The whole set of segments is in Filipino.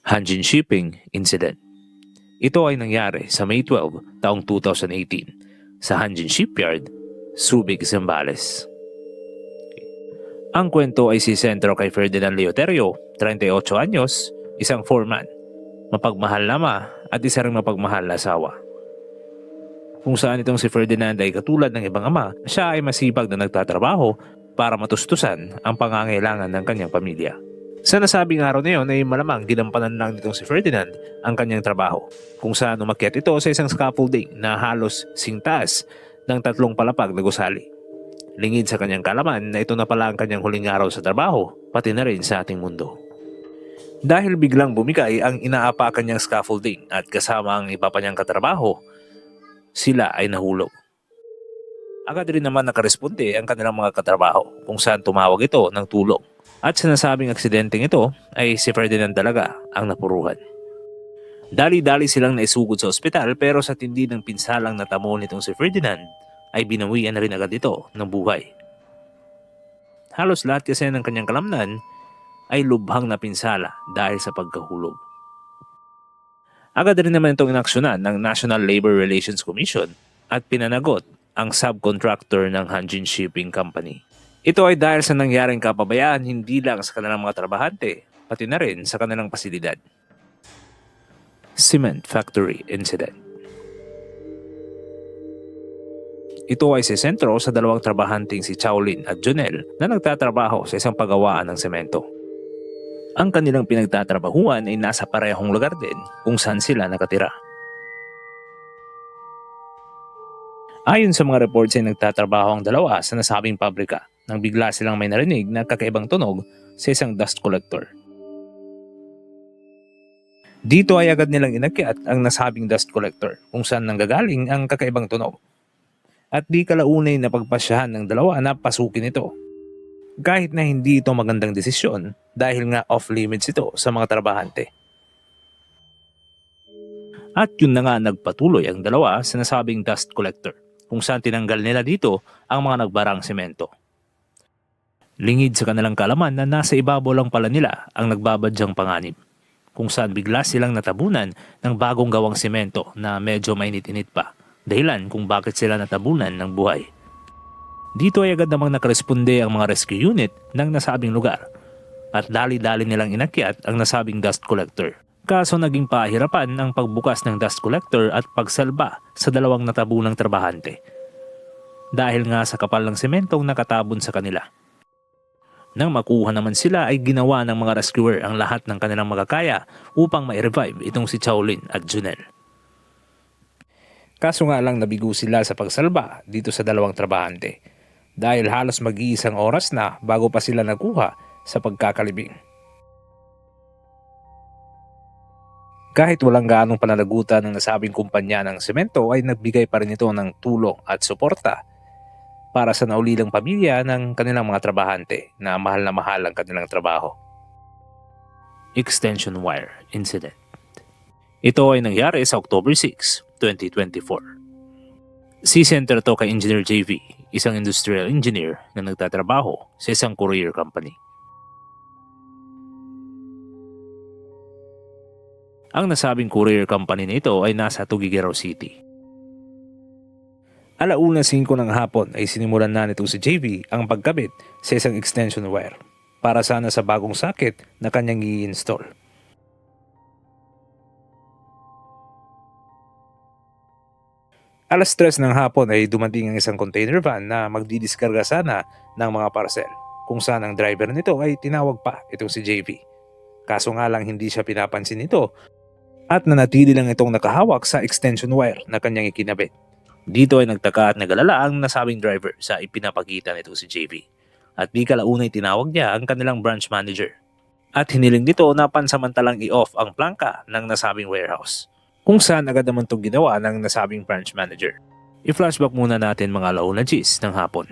Hanjin Shipping Incident. Ito ay nangyari sa May 12, taong 2018 sa Hanjin Shipyard, Subic, Zambales. Ang kwento ay si sentro kay Ferdinand Leoterio, 38 anyos, isang foreman, mapagmahal na ama at isa ring mapagmahal na asawa. Kung saan itong si Ferdinand ay katulad ng ibang ama, siya ay masipag na nagtatrabaho para matustusan ang pangangailangan ng kanyang pamilya. Sa nasabing araw na yun ay malamang ginampanan lang nitong si Ferdinand ang kanyang trabaho, kung saan umakyat ito sa isang scaffolding na halos singtaas ng 3 palapag na gusali. Lingid sa kanyang kalaman na ito na pala ang kanyang huling araw sa trabaho, pati na rin sa ating mundo. Dahil biglang bumigay ang inaapakan niyang scaffolding at kasama ang iba pa niyang katrabaho, sila ay nahulog. Agad rin naman nakaresponde ang kanilang mga katrabaho kung saan tumawag ito ng tulong. At sa nasabing aksidenteng ito ay si Ferdinand talaga ang napuruhan. Dali-dali silang naisugod sa ospital pero sa tindi ng pinsalang natamo nitong si Ferdinand ay binawian na rin agad ito ng buhay. Halos lahat kasi ng kanyang kalamnan ay lubhang napinsala dahil sa pagkahulog. Agad rin naman itong inaksyonan ng National Labor Relations Commission at pinanagot ang subcontractor ng Hanjin Shipping Company. Ito ay dahil sa nangyaring kapabayaan hindi lang sa kanilang mga trabahante, pati na rin sa kanilang pasilidad. Cement Factory Incident. Ito ay sentro sa dalawang trabahanteng si Chaolin at Jonel na nagtatrabaho sa isang paggawaan ng semento. Ang kanilang pinagtatrabahuan ay nasa parehong lugar din kung saan sila nakatira. Ayon sa mga reports ay nagtatrabaho ang dalawa sa nasabing pabrika nang bigla silang may narinig na kakaibang tunog sa isang dust collector. Dito ay agad nilang inakyat ang nasabing dust collector kung saan nanggagaling ang kakaibang tunog. At di kalaunay na pagpasyahan ng dalawa na pasukin ito. Kahit na hindi ito magandang desisyon dahil nga off-limits ito sa mga trabahante. At yun na nga nagpatuloy ang dalawa sa nasabing dust collector kung saan tinanggal nila dito ang mga nagbarang semento. Lingid sa kanilang kalaman na nasa ibabaw lang pala nila ang nagbabadyang panganib, kung saan bigla silang natabunan ng bagong gawang semento na medyo mainit-init pa, dahilan kung bakit sila natabunan ng buhay. Dito ay agad namang nakaresponde ang mga rescue unit ng nasabing lugar at dali-dali nilang inakyat ang nasabing dust collector. Kaso naging pahirapan ang pagbukas ng dust collector at pagsalba sa dalawang natabunang trabahante dahil nga sa kapal ng sementong nakatabon sa kanila. Nang makuha naman sila ay ginawa ng mga rescuer ang lahat ng kanilang magakaya upang ma-revive itong si Chaolin at Jonel. Kaso nga lang nabigo sila sa pagsalba dito sa dalawang trabahante dahil halos mag-iisang oras na bago pa sila nakuha sa pagkakalibing. Kahit walang gaanong pananagutan ng nasabing kumpanya ng semento ay nagbigay pa rin ito ng tulong at suporta para sa naulilang pamilya ng kanilang mga trabahante na mahal ang kanilang trabaho. Extension Wire Incident. Ito ay nangyari sa October 6, 2024. Si Center to kay Engineer JV, isang industrial engineer na nagtatrabaho sa isang courier company. Ang nasabing courier company na ito ay nasa Tuguegarao City. 1:05 ng hapon ay sinimulan na nitong si JV ang pagkabit sa isang extension wire para sana sa bagong socket na kanyang i-install. 3:00 ng hapon ay dumating ang isang container van na magdidiskarga sana ng mga parcel kung saan ang driver nito ay tinawag pa itong si JV. Kaso nga lang hindi siya pinapansin nito at nanatili lang itong nakahawak sa extension wire na kanyang ikinabit. Dito ay nagtaka at nagalala ang nasabing driver sa ipinapakita nito si JV. At di kalaunay tinawag niya ang kanilang branch manager. At hiniling nito na pansamantalang i-off ang plangka ng nasabing warehouse. Kung saan agad naman itong ginawa ng nasabing branch manager. I-flashback muna natin mga 1:00 ng hapon.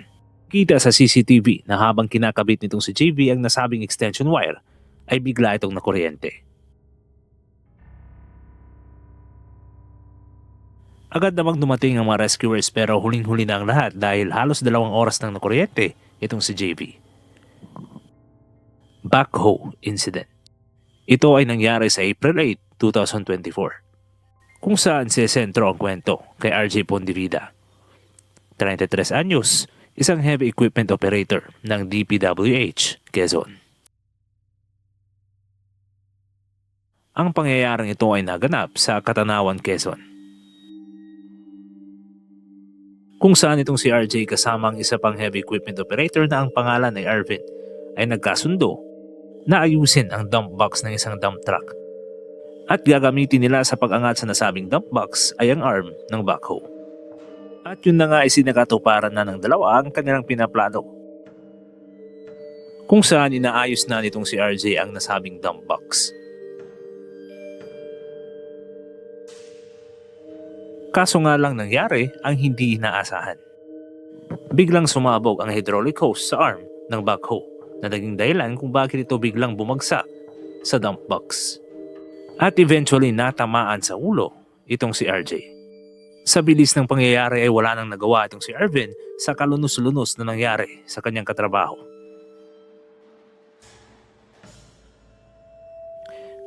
Kita sa CCTV na habang kinakabit nitong si JV ang nasabing extension wire ay bigla itong nakuryente. Agad namang dumating ang mga rescuers pero huling-huli na ang lahat dahil halos 2 oras nang nakuryente itong si JV. Backhoe Incident. Ito ay nangyari sa April 8, 2024, kung saan sentro ang kwento kay RJ Pondivida. 33 anyos, isang heavy equipment operator ng DPWH, Quezon. Ang pangyayaring ito ay naganap sa Katanawan, Quezon, kung saan itong si RJ kasama ang isa pang heavy equipment operator na ang pangalan ay Arvin ay nagkasundo na ayusin ang dump box ng isang dump truck at gagamitin nila sa pag-angat sa nasabing dump box ay ang arm ng backhoe. At yun na nga ay sinakatuparan na ng dalawa ang kanilang pinaplano, kung saan inaayos na nitong si RJ ang nasabing dump box. Kaso nga lang nangyari ang hindi inaasahan. Biglang sumabog ang hydraulic hose sa arm ng backhoe na naging dahilan kung bakit ito biglang bumagsak sa dump box. At eventually natamaan sa ulo itong si RJ. Sa bilis ng pangyayari ay wala nang nagawa itong si Arvin sa kalunos-lunos na nangyari sa kanyang katrabaho.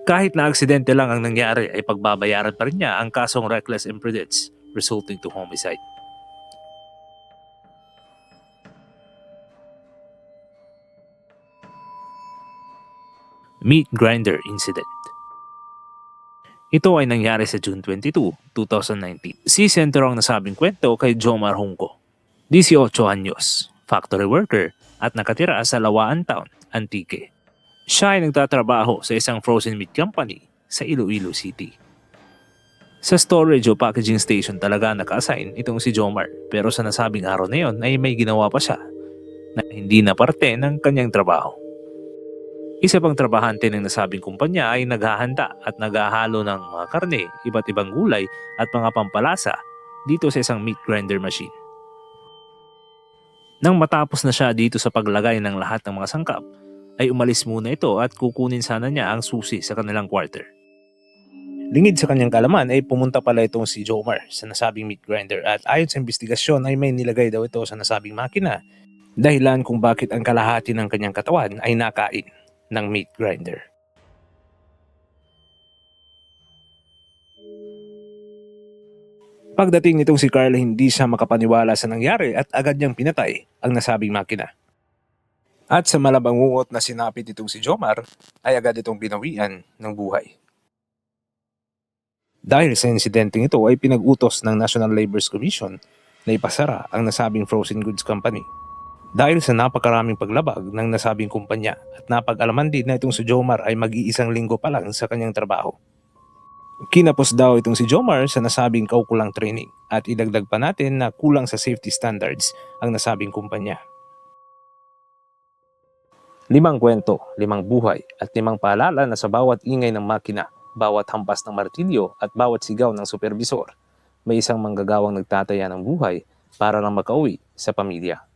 Kahit na aksidente lang ang nangyari ay pagbabayaran pa rin niya ang kasong reckless imprudence resulting to homicide. Meat grinder incident. Ito ay nangyari sa June 22, 2019. Si sentro ang nasabing kwento kay Jomar Hungco, 18 anyos, factory worker at nakatira sa Lawaan Town, Antique. Siya ay nagtatrabaho sa isang frozen meat company sa Iloilo City. Sa storage o packaging station talaga naka-assign itong si Jomar, pero sa nasabing araw na yon ay may ginawa pa siya na hindi na parte ng kanyang trabaho. Isa pang trabahante ng nasabing kumpanya ay naghahanda at naghahalo ng mga karne, iba't ibang gulay at mga pampalasa dito sa isang meat grinder machine. Nang matapos na siya dito sa paglagay ng lahat ng mga sangkap, ay umalis muna ito at kukunin sana niya ang susi sa kanilang quarter. Lingid sa kanyang kalaman ay pumunta pala itong si Jomar sa nasabing meat grinder at ayon sa investigasyon ay may nilagay daw ito sa nasabing makina, dahilan kung bakit ang kalahati ng kanyang katawan ay nakain ng meat grinder. Pagdating nitong si Carl, hindi siya makapaniwala sa nangyari at agad niyang pinatay ang nasabing makina. At sa malabangungot na sinapit itong si Jomar ay agad itong binawian ng buhay. Dahil sa insidenteng ito ay pinag-utos ng National Labor Commission na ipasara ang nasabing frozen goods company. Dahil sa napakaraming paglabag ng nasabing kumpanya at napag-alaman din na itong si Jomar ay mag-iisang linggo pa lang sa kanyang trabaho. Kinapos daw itong si Jomar sa nasabing kaukulang training at idagdag pa natin na kulang sa safety standards ang nasabing kumpanya. 5 kwento, 5 buhay at 5 paalala na sa bawat ingay ng makina, bawat hampas ng martilyo at bawat sigaw ng supervisor, may isang manggagawang nagtataya ng buhay para lang makauwi sa pamilya.